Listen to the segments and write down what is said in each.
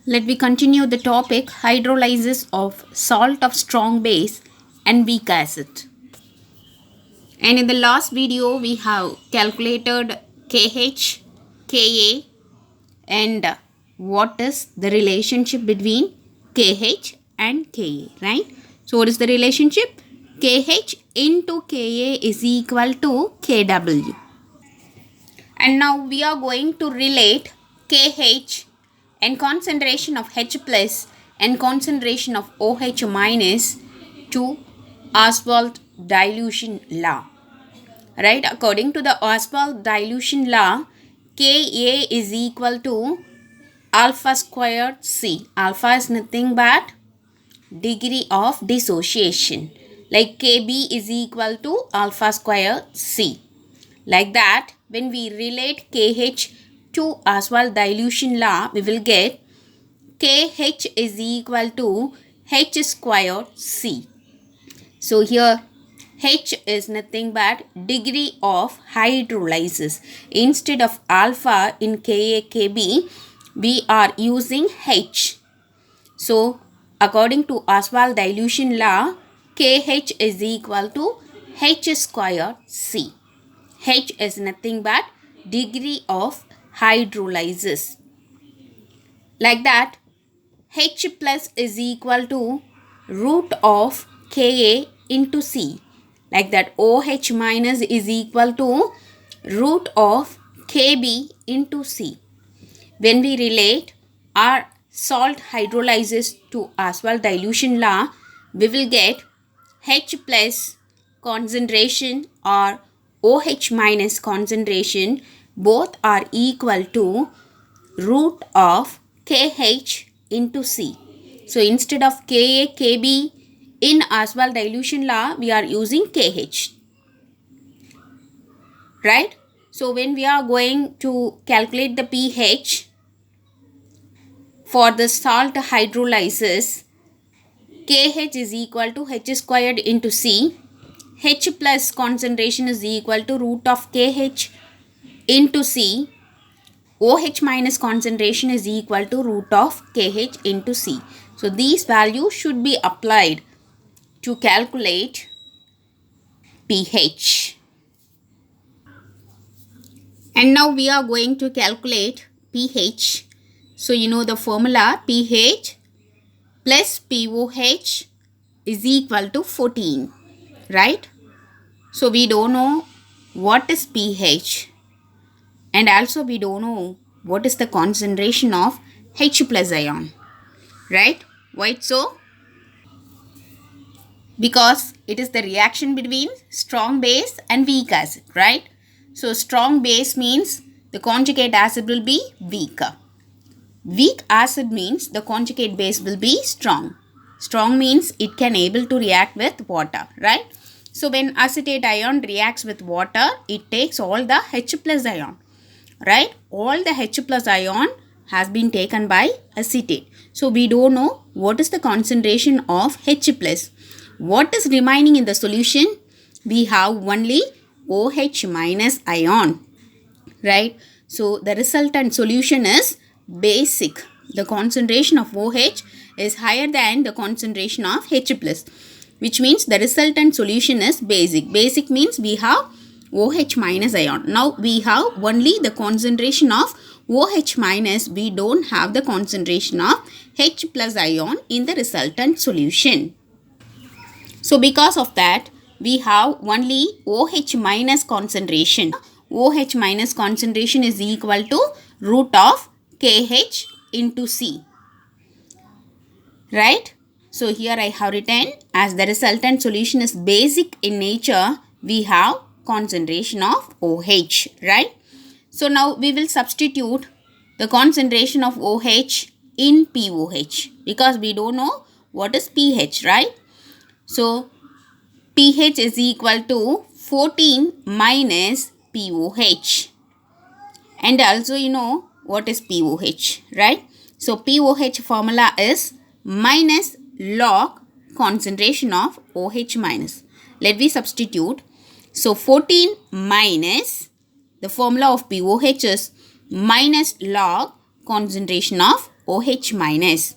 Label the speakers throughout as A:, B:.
A: Let me continue the topic hydrolysis of salt of strong base and weak acid. And in the last video we have calculated KH, Ka and what is the relationship between KH and Ka, right? So what is the relationship? KH into Ka is equal to Kw. And now we are going to relate KH and concentration of H plus and concentration of OH minus to Ostwald dilution law. Right? According to the Ostwald dilution law, Ka is equal to alpha squared C. Alpha is nothing but degree of dissociation. Like Kb is equal to alpha squared C. Like that, when we relate KH to Ostwald dilution law, we will get KH is equal to H squared C. So here H is nothing but degree of hydrolysis. Instead of alpha in KaKb, we are using H. So according to Ostwald dilution law, KH is equal to H squared C. H is nothing but degree of hydrolysis. Like that, H plus is equal to root of Ka into C. Like that, OH minus is equal to root of Kb into C. When we relate our salt hydrolysis to Ostwald dilution law, we will get H plus concentration or OH minus concentration both are equal to root of KH into C. So instead of Ka, Kb in Ostwald dilution law, we are using KH. Right? So when we are going to calculate the pH for the salt hydrolysis, KH is equal to H squared into C. H plus concentration is equal to root of KH into C. OH minus concentration is equal to root of KH into C. So these values should be applied to calculate pH. And now we are going to calculate pH. So you know the formula, pH plus POH is equal to 14. Right? So we don't know what is pH and also we don't know what is the concentration of H plus ion. Right? Why so? Because it is the reaction between strong base and weak acid. Right? So strong base means the conjugate acid will be weaker. Weak acid means the conjugate base will be strong. Strong means it can able to react with water, right? So when acetate ion reacts with water, it takes all the H plus ion, right? All the H plus ion has been taken by acetate. So we don't know what is the concentration of H plus. What is remaining in the solution? We have only OH minus ion, right? So the resultant solution is basic. The concentration of OH is higher than the concentration of H plus, which means the resultant solution is basic. Basic means we have OH minus ion. Now we have only the concentration of OH minus. We don't have the concentration of H plus ion in the resultant solution. So because of that, we have only OH minus concentration. OH minus concentration is equal to root of KH into C. Right? So here I have written as the resultant solution is basic in nature, we have concentration of OH. Right? So now we will substitute the concentration of OH in POH because we don't know what is pH. Right? So pH is equal to 14 minus POH. And also you know what is POH, right? So POH formula is minus log concentration of OH minus. Let me substitute. So 14 minus the formula of POH is minus log concentration of OH minus.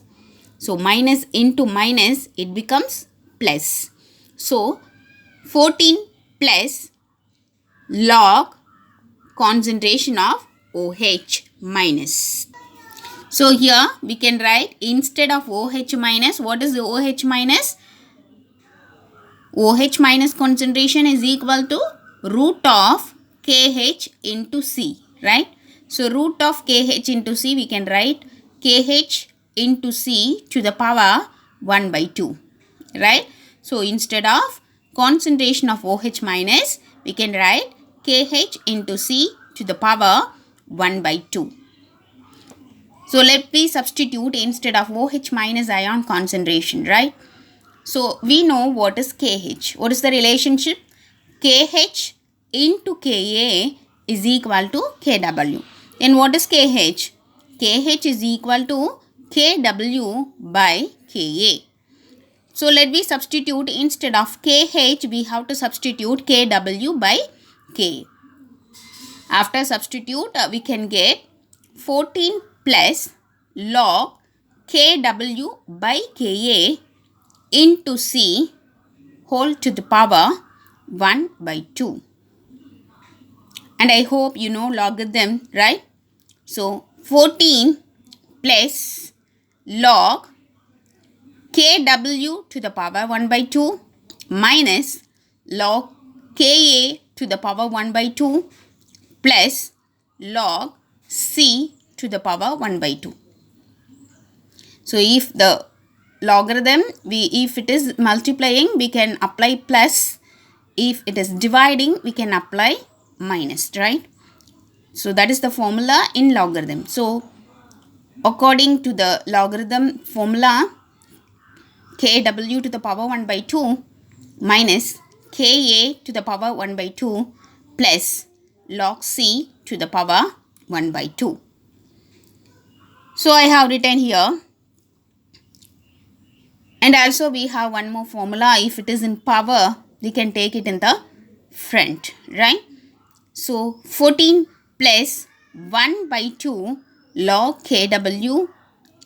A: So minus into minus, it becomes plus. So 14 plus log concentration of OH minus. So here we can write, instead of OH minus, what is the OH minus? OH minus concentration is equal to root of KH into C, right? So root of KH into C, we can write KH into C to the power 1 by 2, right? So instead of concentration of OH minus, we can write KH into C to the power 1 by 2. So let me substitute instead of OH minus ion concentration, right? So we know what is KH. What is the relationship? KH into Ka is equal to Kw. Then what is KH? KH is equal to Kw by Ka. So let me substitute, instead of KH, we have to substitute Kw by Ka. After substitute, we can get 14 plus log Kw by Ka into C whole to the power 1 by 2. And I hope you know logarithm, right? So 14 plus log Kw to the power 1 by 2 minus log Ka to the power 1 by 2 plus log C to the power 1 by 2. So if the logarithm, if it is multiplying, we can apply plus. If it is dividing, we can apply minus, right? So that is the formula in logarithm. So according to the logarithm formula, Kw to the power 1 by 2 minus Ka to the power 1 by 2 plus log C to the power 1 by 2. So I have written here. And also we have one more formula. If it is in power, we can take it in the front, right? So 14 plus 1 by 2 log Kw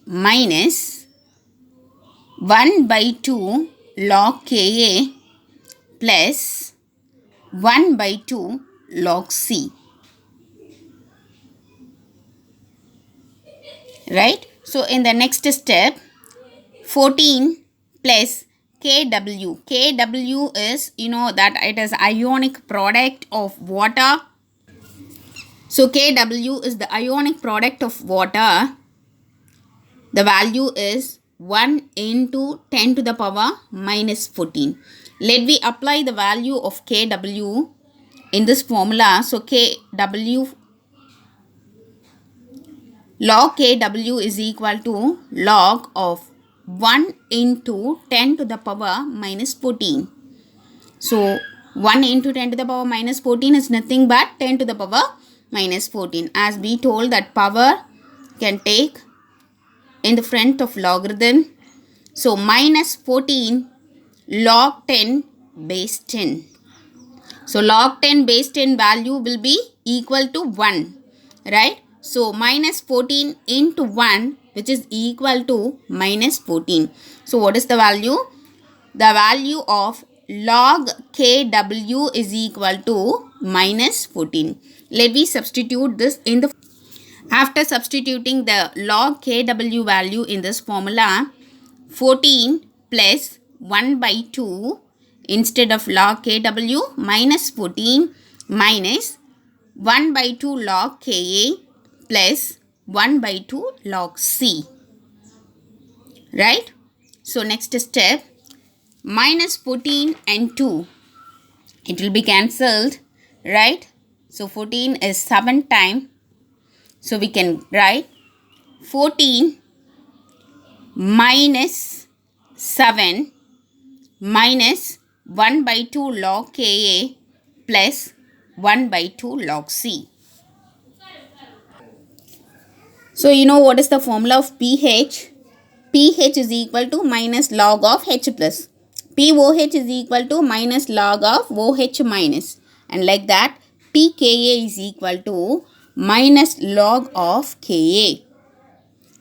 A: minus 1 by 2 log Ka plus 1 by 2 log C, right? So in the next step, 14 plus Kw. Kw is, you know that it is ionic product of water. So Kw is the ionic product of water. The value is 1 into 10 to the power minus 14. Let me apply the value of Kw in this formula. So Kw, log Kw is equal to log of 1 into 10 to the power minus 14. So 1 into 10 to the power minus 14 is nothing but 10 to the power minus 14. As we told that power can take in the front of logarithm. So minus 14 log 10 base 10. So log 10 base 10 value will be equal to 1, right? So minus 14 into 1, which is equal to minus 14. So what is the value? The value of log Kw is equal to minus 14. Let me substitute this in the... After substituting the log Kw value in this formula, 14 plus 1 by 2, instead of log Kw, minus 14 minus 1 by 2 log Ka plus 1 by 2 log C, right? So next step, minus 14 and 2, it will be cancelled, right? So 14 is 7 times. So we can write 14 minus 7 minus 1 by 2 log Ka plus 1 by 2 log C. So you know what is the formula of pH? pH is equal to minus log of H plus. pOH is equal to minus log of OH minus. And like that, pKa is equal to minus log of Ka.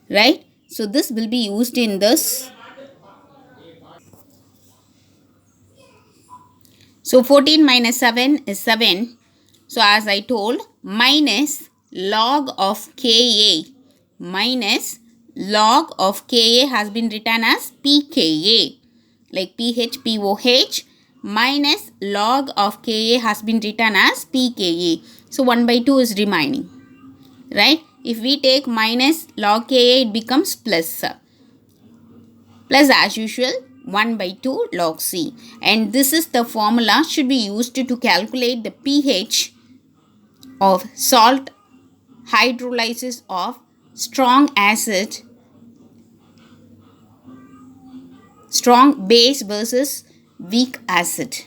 A: Right? So this will be used in this. So 14 minus 7 is 7. So as I told, minus log of Ka. Minus log of Ka has been written as pKa. Like PHPOH minus log of Ka has been written as pKa. So 1 by 2 is remaining. Right? If we take minus log Ka, it becomes plus. Plus as usual 1 by 2 log C. And this is the formula should be used to calculate the pH of salt hydrolysis of strong acid, strong base versus weak acid.